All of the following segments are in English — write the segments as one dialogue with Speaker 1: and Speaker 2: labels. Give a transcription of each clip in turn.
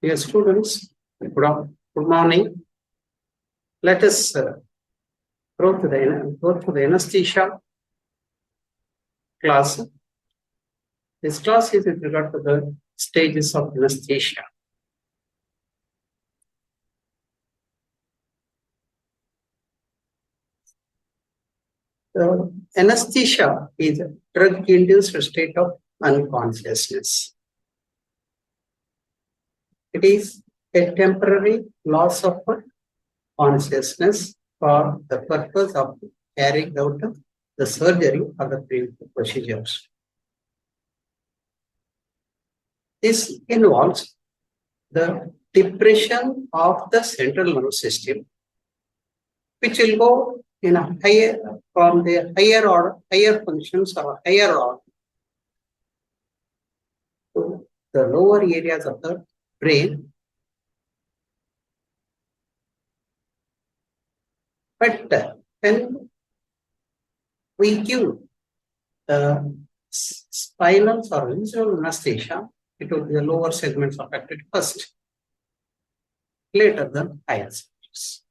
Speaker 1: Dear students, good morning. Let us go to the anesthesia class. This class is with regard to the stages of anesthesia. Anesthesia is a drug-induced state of unconsciousness. It is a temporary loss of consciousness for the purpose of carrying out the surgery or the treatment procedures. This involves the depression of the central nervous system, which will go in a from the higher functions or higher order to the lower areas of the brain. But when we give the spinal or visual anesthesia, it will be the lower segments affected first, later the higher segments.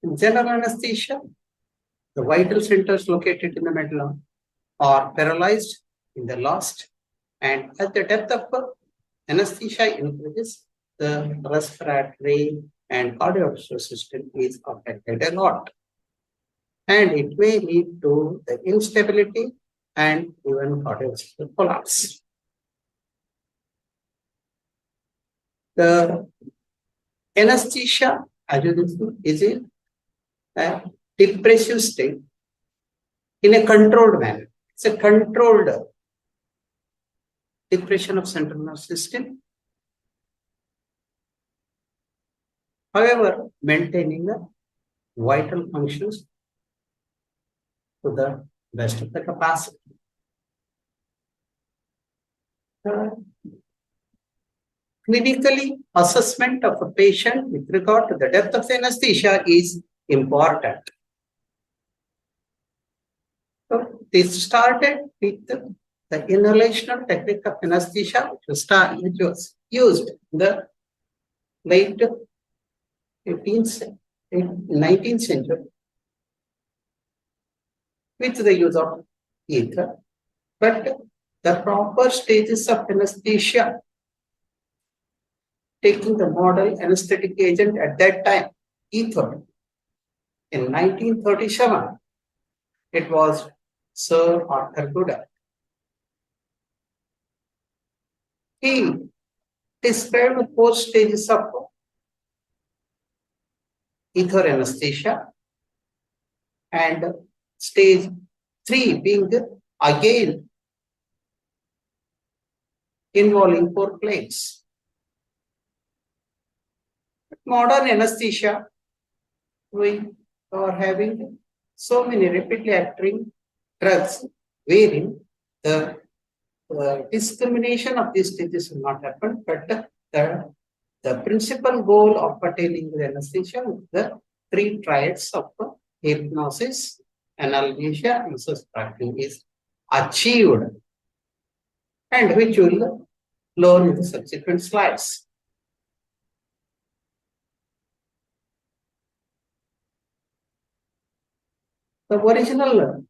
Speaker 1: In general anesthesia, the vital centers located in the medulla are paralyzed in the last, and at the depth of anesthesia increases, the respiratory and cardiovascular system is affected a lot. And it may lead to the instability and even cardiovascular collapse. The anesthesia, as you can see, is a depressive state in a controlled manner. It's a controlled depression of central nervous system. However, maintaining the vital functions to the best of the capacity. Clinically, assessment of a patient with regard to the depth of anesthesia is important. So, this started with the inhalational technique of anesthesia, which was used in the late 19th century with the use of ether. But the proper stages of anesthesia, taking the model anesthetic agent at that time, ether, in 1937, it was Sir Arthur Guedel. He described the 4 stages of ether anesthesia, and stage 3 being again involving 4 planes. Modern anesthesia, we are having so many rapidly acting drugs wherein the discrimination of these stages will not happen, but the principal goal of attaining the anesthesia is the 3 triads of hypnosis, analgesia, and suspecting is achieved, and which will learn in the subsequent slides. The original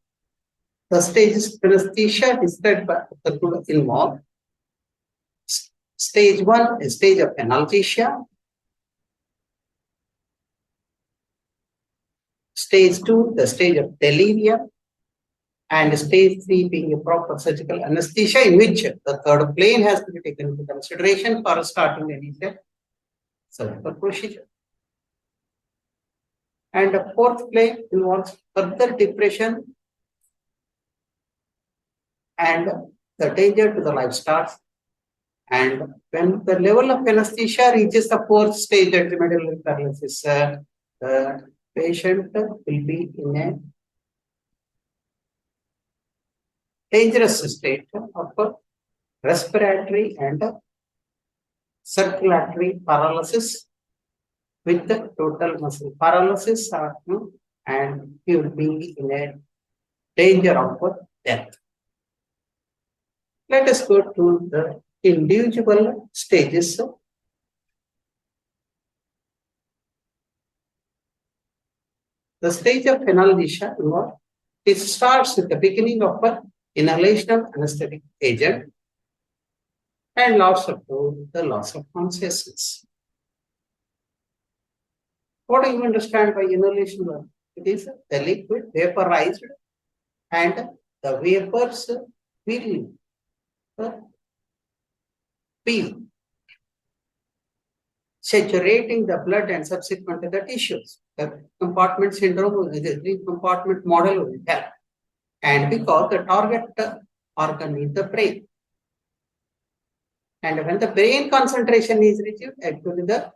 Speaker 1: stages of anesthesia described by Dr. Guedel involve stage 1 is stage of analgesia, stage 2 the stage of delirium, and stage 3 being a proper surgical anesthesia, in which the 3rd plane has to be taken into consideration for starting any surgical procedure. And the 4th plane involves further depression and the danger to the life starts. And when the level of anesthesia reaches the 4th stage at the medullary paralysis, the patient will be in a dangerous state of respiratory and circulatory paralysis, with the total muscle paralysis, and he will be in a danger of death. Let us go to the individual stages. The stage of analgesia, it starts with the beginning of an inhalation of anesthetic agent and loss up to the loss of consciousness. What do you understand by inhalation? It is the liquid vaporized and the vapors will be saturating the blood and subsequently the tissues. The compartment syndrome, the three-compartment model will help. And because the target organ is the brain. And when the brain concentration is reached, actually the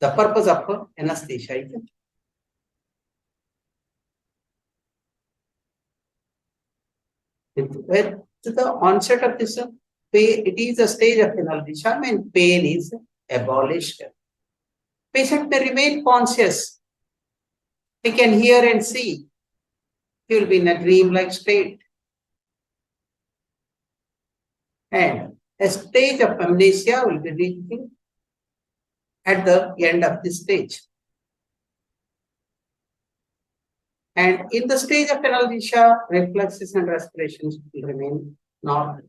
Speaker 1: purpose of anesthesia is with the onset of this pain, it is a stage of analgesia and pain is abolished. Patient may remain conscious. He can hear and see. He will be in a dream-like state. And a stage of amnesia will be reaching at the end of this stage. And in the stage of analgesia, reflexes and respirations will remain normal.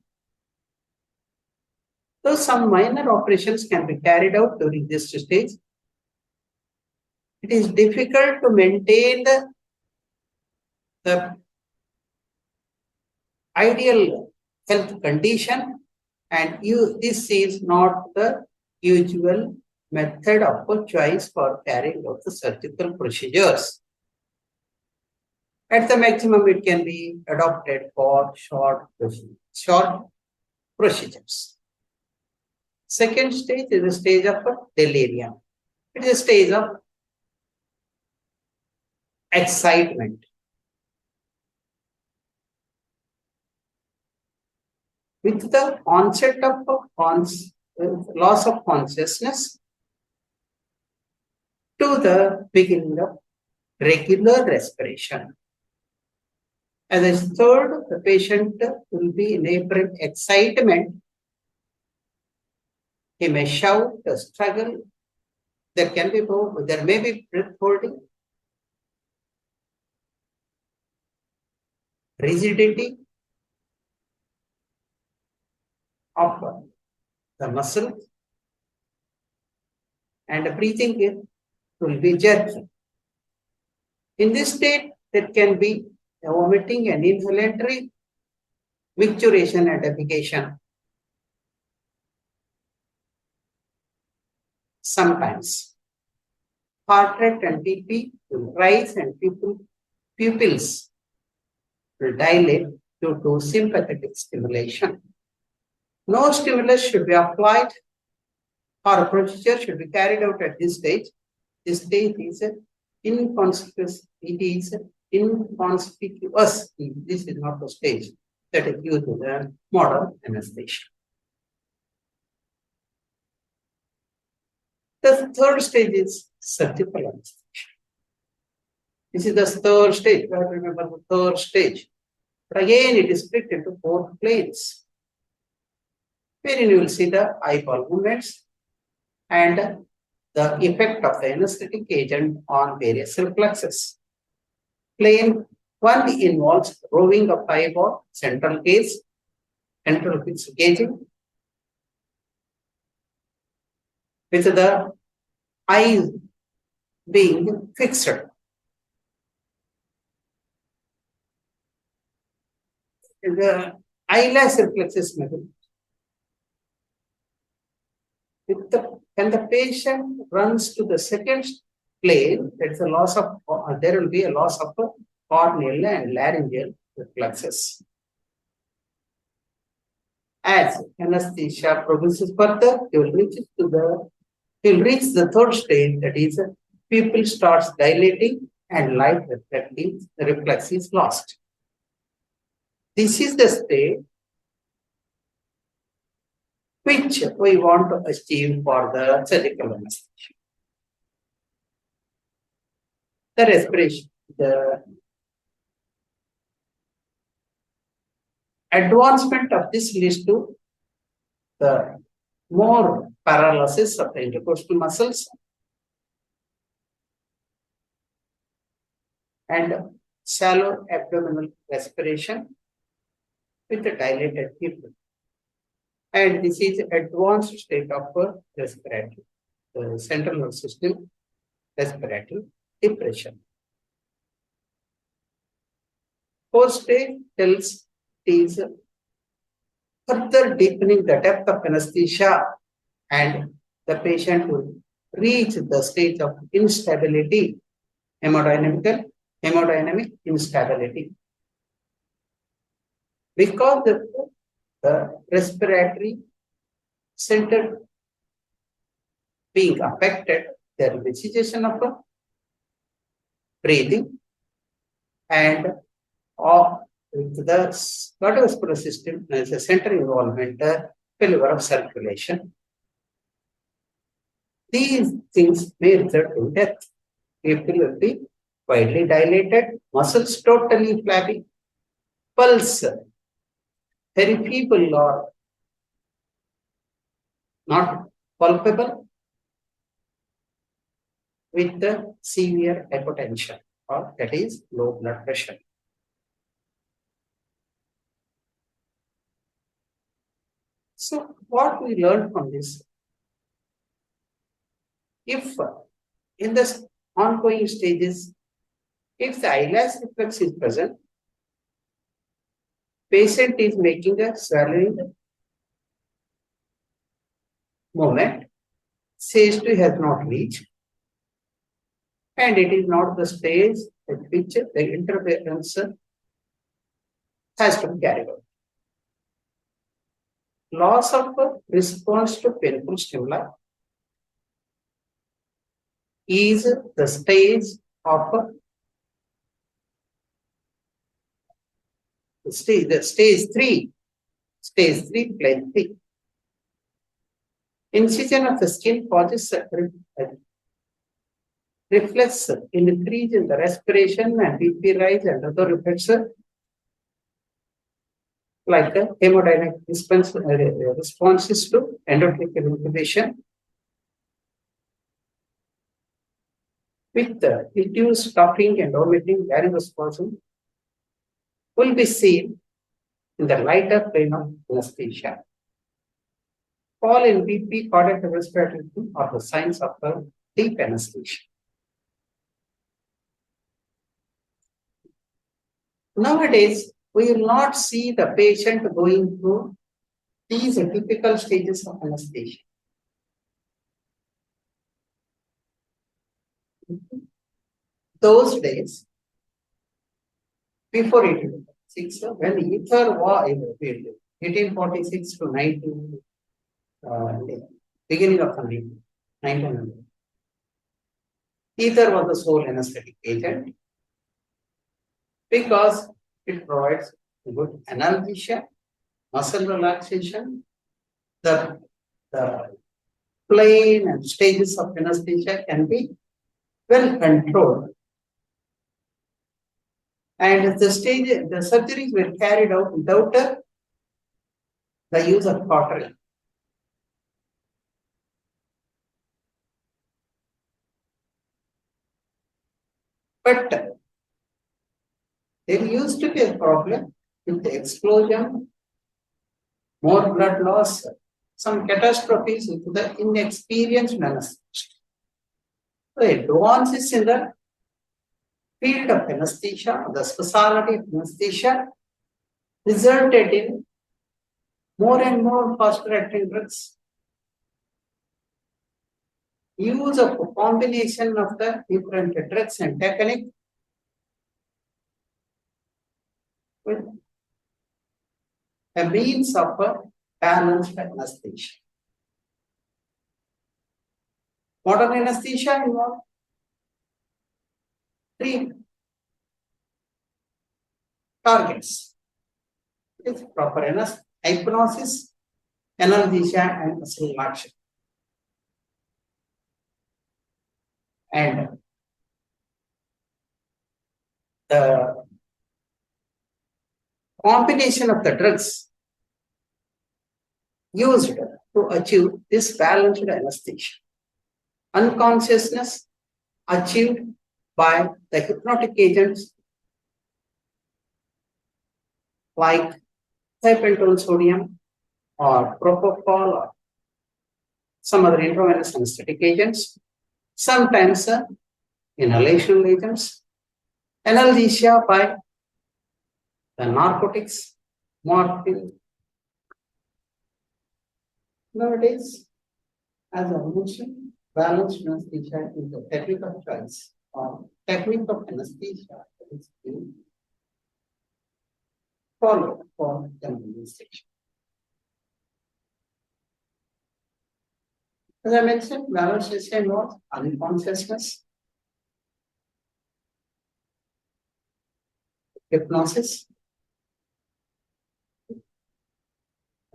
Speaker 1: So some minor operations can be carried out during this stage. It is difficult to maintain the ideal health condition, and this is not the usual method of choice for carrying out the surgical procedures. At the maximum, it can be adopted for short procedures. Second stage is the stage of delirium. It is a stage of excitement. With the onset of loss of consciousness to the beginning of regular respiration. As a third, the patient will be in apparent excitement. He may shout, struggle. There may be breath holding, rigidity of the muscle, and breathing will be jerky. In this state, there can be vomiting and inhalatory micturition and defecation. Sometimes heart rate and BP will rise and pupils will dilate due to sympathetic stimulation. No stimulus should be applied or a procedure should be carried out at this stage. This stage is inconspicuous. It is inconspicuous. This is not the stage that is used in the modern anesthesia. The third stage is surgical anesthesia. This is the third stage. You have to remember the third stage. But again, it is split into 4 planes, wherein you will see the eyeball movements and the effect of the anesthetic agent on various reflexes. Plane 1 involves roving of eyeball, central gaze, central fixed gazing, with the eyes being fixed. The eyelash reflexes method. When the patient runs to the second plane, there will be a loss of corneal and laryngeal reflexes. As anesthesia progresses further, you will reach the third stage, that is, pupil starts dilating and light reflecting, the reflex is lost. This is the state which we want to achieve for the surgical anesthesia. The respiration, the advancement of this leads to the more paralysis of the intercostal muscles and shallow abdominal respiration with a dilated pupil. And this is advanced state of respiratory, central nervous system respiratory depression. Fourth stage tells is further deepening the depth of anesthesia, and the patient will reach the stage of instability, hemodynamic instability. Because the respiratory center being affected, there will be cessation of breathing, and of the cardiovascular system as a center involvement, failure of circulation. These things may result in death. People will be widely dilated, muscles totally flabby, pulse very feeble or not palpable, with the severe hypotension, or that is low blood pressure. So what we learned from this, if in the ongoing stages, if the eyelash reflex is present, patient is making a swallowing movement, stage 2 has not reached, and it is not the stage at which the interference has to be carried out. Loss of response to painful stimuli is the stage of stage 3, plane 3. Incision of the skin causes reflex increase in the respiration and BP rise and other effects like the hemodynamic responses to endotracheal intubation with the induced stopping and omitting laryngoscopy will be seen in the lighter plane of anesthesia. Fall in BP, cardiac respiratory rhythm are the signs of the deep anesthesia. Nowadays, we will not see the patient going through these typical stages of anesthesia. Those days, before 1846, when ether was 1846 to 19, beginning of the 1900, ether was the sole anesthetic agent because it provides good analgesia, muscle relaxation, the plane and stages of anesthesia can be well controlled. And the surgeries were carried out without the use of cautery. But there used to be a problem with the explosion, more blood loss, some catastrophes with the inexperienced anesthetist. The advances in the field of anesthesia, the specialty of anesthesia, resulted in more and more faster acting drugs. Use of a combination of the different drugs and technique with a means of a balanced anesthesia. Modern anesthesia involves 3 targets. It's proper hypnosis, analgesia, and muscle relaxation. And the combination of the drugs used to achieve this balanced anesthesia. Unconsciousness achieved by the hypnotic agents like thiopentone sodium or propofol or some other intravenous anesthetic agents, sometimes inhalation agents, analgesia by the narcotics, morphine. Nowadays, as I mentioned, balanced anesthesia is the technique of choice or technique of anesthesia that is being followed for general anesthesia. As I mentioned, balanced anesthesia involves unconsciousness, hypnosis,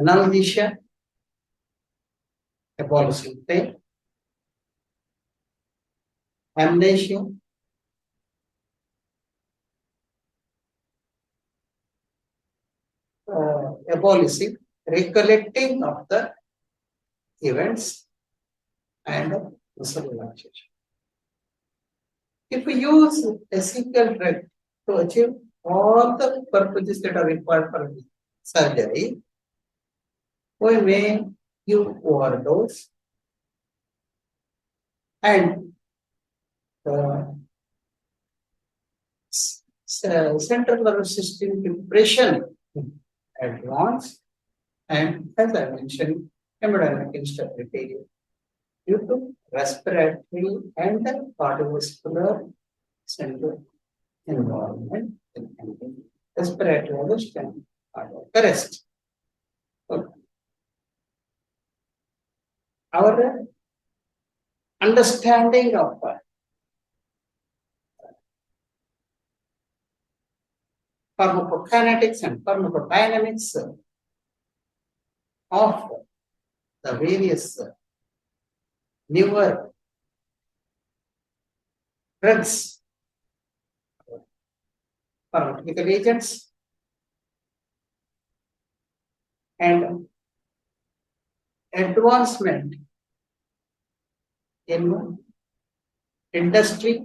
Speaker 1: analgesia, abolishing pain, amnesia, abolishing, recollecting of the events, and muscle relaxation. If we use a single drug to achieve all the purposes that are required for surgery, we may give overdose and central nervous system depression advance, and as I mentioned, hemodynamic instability due to respiratory and cardiovascular central environment, respiratory arrest and cardiac arrest. Our understanding of pharmacokinetics and pharmacodynamics of the various newer drugs, pharmaceutical agents, and advancement in industry,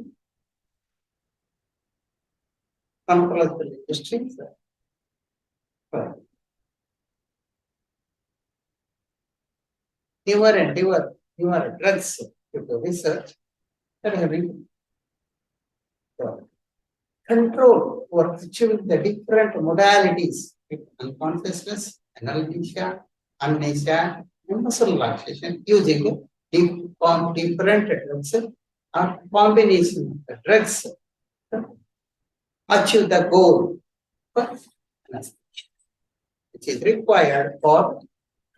Speaker 1: pharmacological industries, newer drugs due to research that have been control or achieving the different modalities, unconsciousness, analgesia, amnesia, and muscle relaxation using different drugs or combination of the drugs achieve the goal for anesthesia, which is required for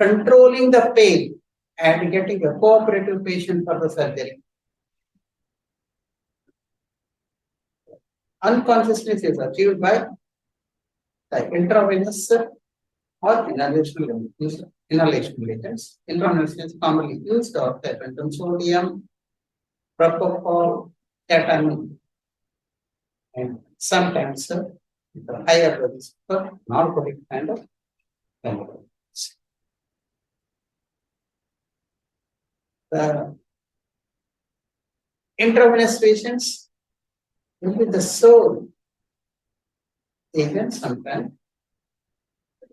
Speaker 1: controlling the pain and getting a cooperative patient for the surgery. Unconsciousness is achieved by the intravenous or inhalation agents. Intravenous is commonly used or thiopentone sodium, propofol, ketamine, and sometimes the higher doses for narcotic kind of chemicals. The intravenous patients will be the sole agent sometimes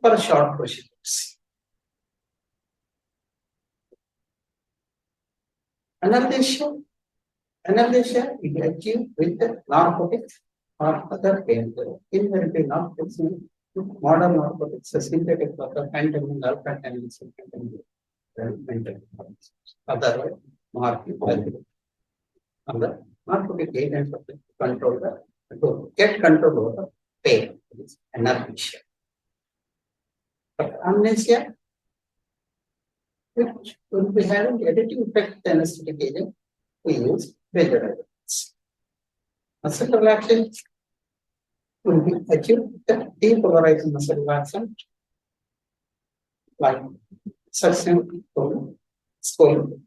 Speaker 1: for short procedures. Anesthesia is achieved with narcotics or other painkillers. Invariably narcotics, modern narcotics, synthetic fentanyl, otherwise morphine, other narcotic agents to control to get control over the pain, anesthesia. But amnesia, which will be having additive effect anesthetic agent, we use benzodiazepines. Muscle relaxation will be achieved with the depolarizing muscle relaxant like suction, skull,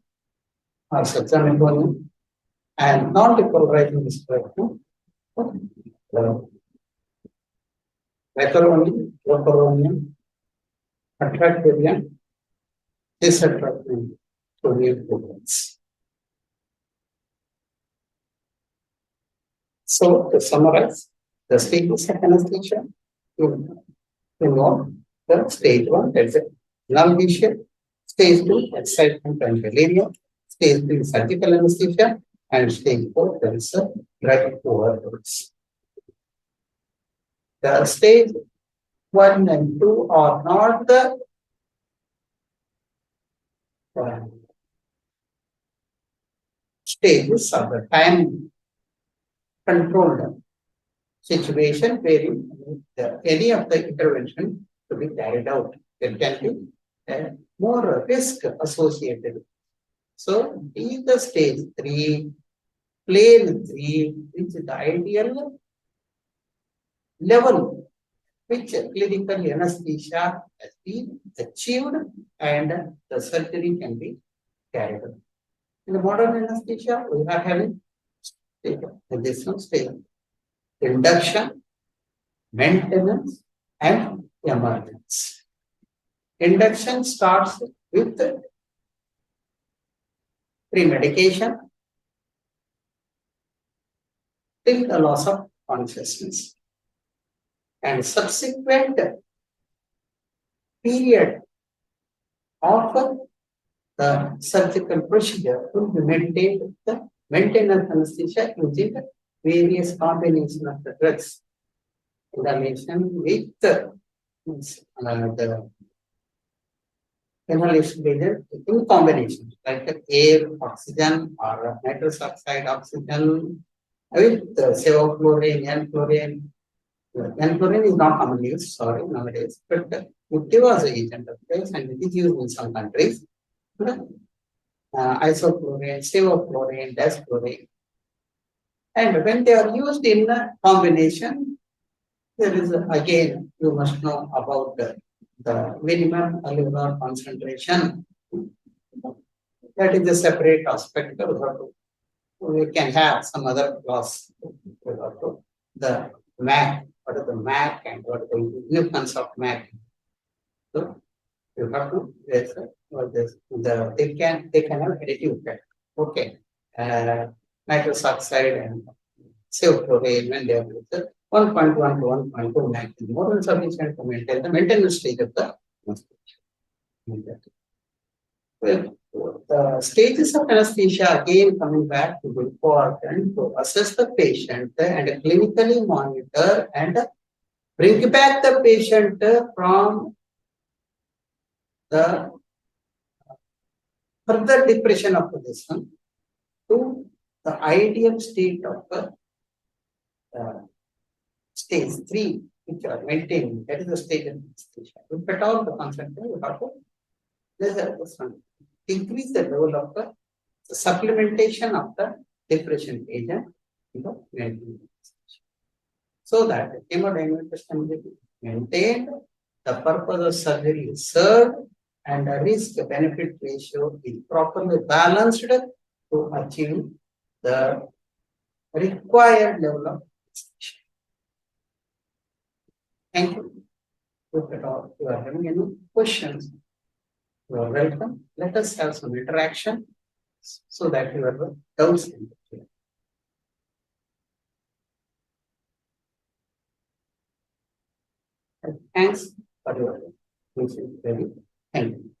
Speaker 1: or succinylcholine, and non-depolarizing muscle relaxant, meconium, attractarian, etc. to new programs. So to summarize, the stages of anesthesia, you know the stage one, that is a null vision, stage two, excitement and delirium, stage three, surgical anesthesia, and stage four, there is a drug overdose. The stage one and two are not the stages of the time controlled situation wherein any of the intervention to be carried out. There can be more risk associated. So, in the stage 3, plane 3, which is the ideal level which clinical anesthesia has been achieved and the surgery can be carried out. In the modern anesthesia, we are having additional stage induction, maintenance, and emergence. Induction starts with pre-medication till the loss of consciousness. And subsequent period of the surgical procedure will be maintained with the maintenance anesthesia using various combinations of the drugs in relation with the inhalation agent in combination, like air, oxygen, or nitrous oxide oxygen with sevoflurane, N-fluorine. N-fluorine is not commonly used, sorry, nowadays, but it was an agent of choice and it is used in some countries. Isoflurane, sevoflurane, desflurane. And when they are used in combination, there is again, you must know about the minimum alveolar concentration. That is a separate aspect. We can have some other class. The MAC, what is the MAC and what is the significance of MAC? So you have to they can have additive effect. Okay. Nitrous oxide and sevoflurane when they are used 1.1 to 1.2 MAC is more than sufficient to maintain the maintenance stage of the the stages of anesthesia again coming back to be important to assess the patient and clinically monitor and bring back the patient from the further depression of this one to the ideal state of stage 3, which are maintained. That is the stage of anesthesia. If at all the concentration, you have to increase the level of the supplementation of the depression agent in the maintenance. So that hemodynamic stability maintained, the purpose of surgery is served, and the risk-benefit ratio is properly balanced to achieve the required level of anesthesia. Thank you. If at all you are having any questions, you are welcome. Let us have some interaction so that your doubts can be clear. Thanks for your attention. Thank you.